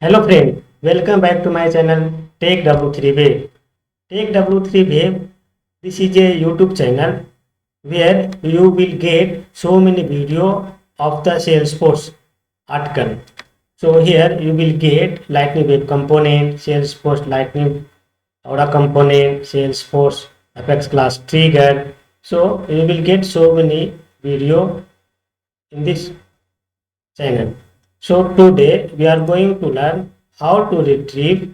Hello friend, welcome back to my channel Take W3 Wave. Take W3 Wave, this is a YouTube channel where you will get so many video of the Salesforce article. So here you will get Lightning Wave component, Salesforce Lightning Aura component, Salesforce Apex class trigger. So you will get so many video in this channel. So today we are going to learn how to retrieve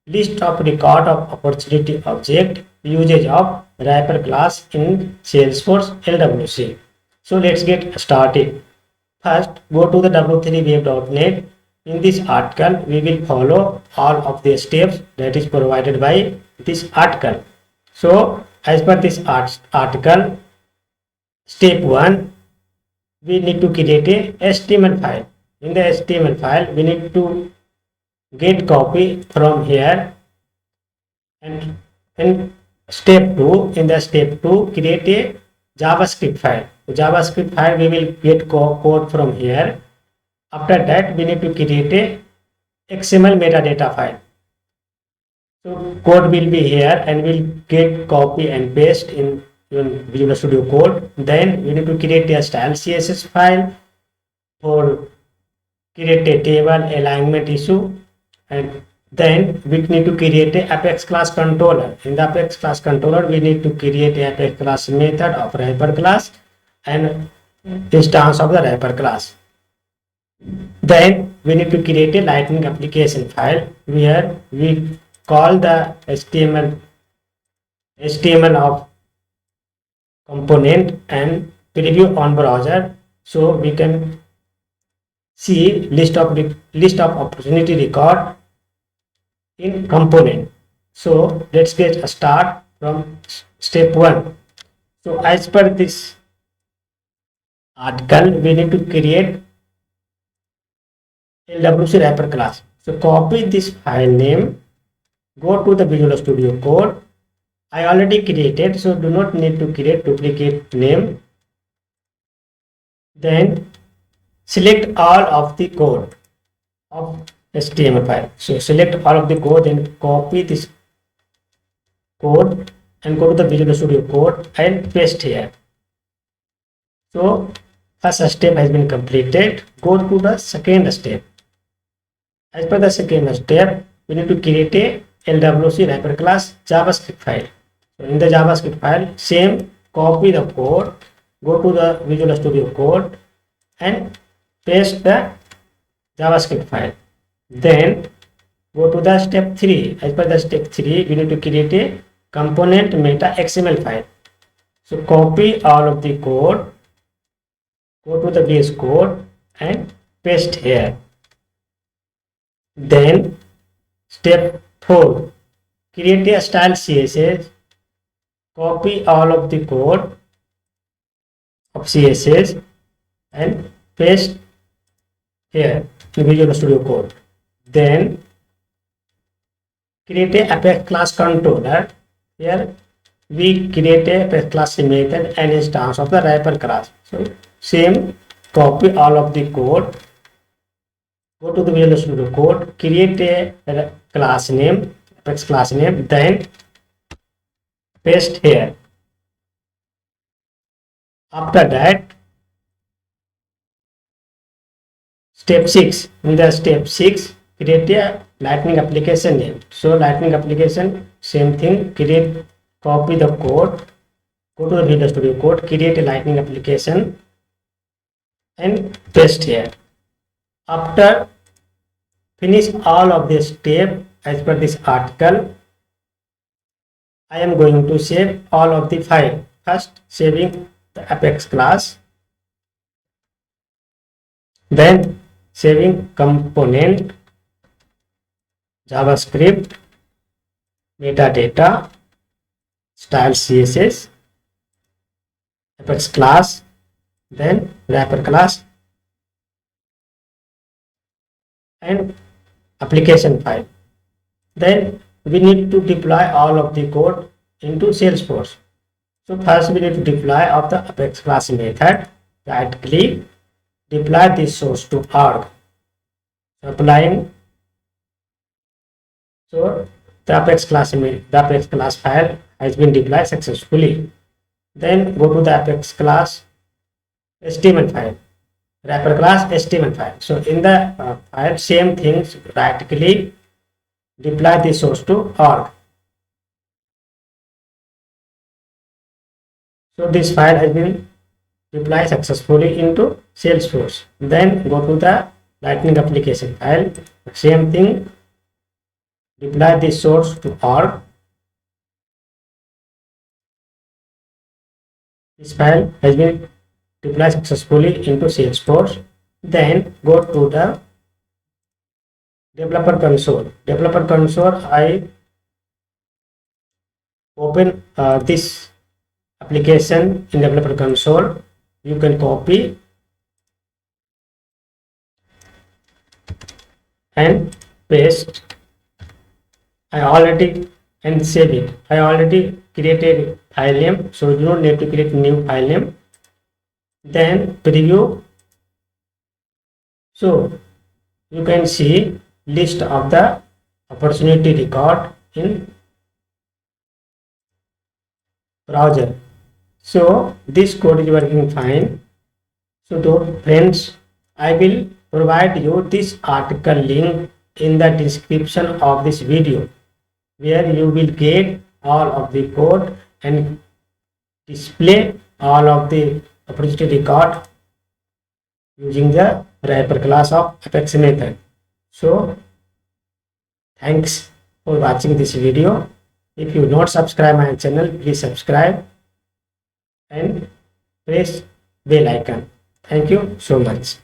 list of record of opportunity object usage of wrapper class in Salesforce LWC. So let's get started. First, go to the w3wave.net. In this article, we will follow all of the steps that is provided by this article. So, as per this article, step 1, we need to create a HTML file. In the HTML file, we need to get copy from here, and in step 2, create a JavaScript file. The JavaScript file we will get code from here. After that, we need to create a XML metadata file. So code will be here and we'll get copy and paste in Visual Studio Code. Then we need to create a style CSS file for create a table alignment issue, and then we need to create a Apex class controller. In the Apex class controller, we need to create a Apex class method of wrapper class and instance of the wrapper class. Then we need to create a Lightning application file where we call the HTML of component and preview on browser, so we can see list of opportunity record in component. So let's get a start from step 1. So as per this article, we need to create LWC wrapper class. So copy this file name, go to the Visual Studio Code. I already created, so do not need to create duplicate name. Then select all of the code of HTML file. So select all of the code and copy this code and go to the Visual Studio Code and paste here. So first step has been completed. Go to the second step. As per the second step, we need to create a LWC wrapper class JavaScript file. So in the JavaScript file, same copy the code, go to the Visual Studio Code and paste the JavaScript file. Then go to the step 3. As per the step 3, we need to create a component meta XML file. So copy all of the code, go to the VS Code and paste here. Then step 4, create a style CSS, copy all of the code of CSS and paste here in Visual Studio Code. Then create a Apex class controller. Here we create a Apex class method and instance of the wrapper class. So same, copy all of the code, go to the Visual Studio Code, create a class name, Apex class name, then paste here. After that, step 6. In the step 6, create a Lightning application name. So Lightning application, same thing, copy the code, go to the Visual Studio Code, create a Lightning application and paste here. After finish all of this step as per this article, I am going to save all of the file. First saving the Apex class, then saving component, JavaScript, metadata, style CSS, Apex class, then wrapper class and application file. Then we need to deploy all of the code into Salesforce. So first we need to deploy of the Apex class method. Right click, deploy this source to org. So applying So the Apex class file has been deployed successfully. Then go to the Apex class HTML file, wrapper class HTML file. So in the file, same things, right click, deploy the source to org. So this file has been deployed successfully into Salesforce. Then go to the Lightning application file, same thing, deploy the source to org. This file has been deployed successfully into Salesforce. Then go to the developer console. Developer console, I open this application in developer console. You can copy and paste. And save it. I already created file name, so you don't need to create new file name. Then preview. So you can see list of the opportunity record in browser. So this code is working fine. So friends, I will provide you this article link in the description of this video, where you will get all of the code and display all of the opportunity record using the wrapper class of Apex method. So thanks for watching this video. If you not subscribe my channel, please subscribe and press bell icon. Thank you so much.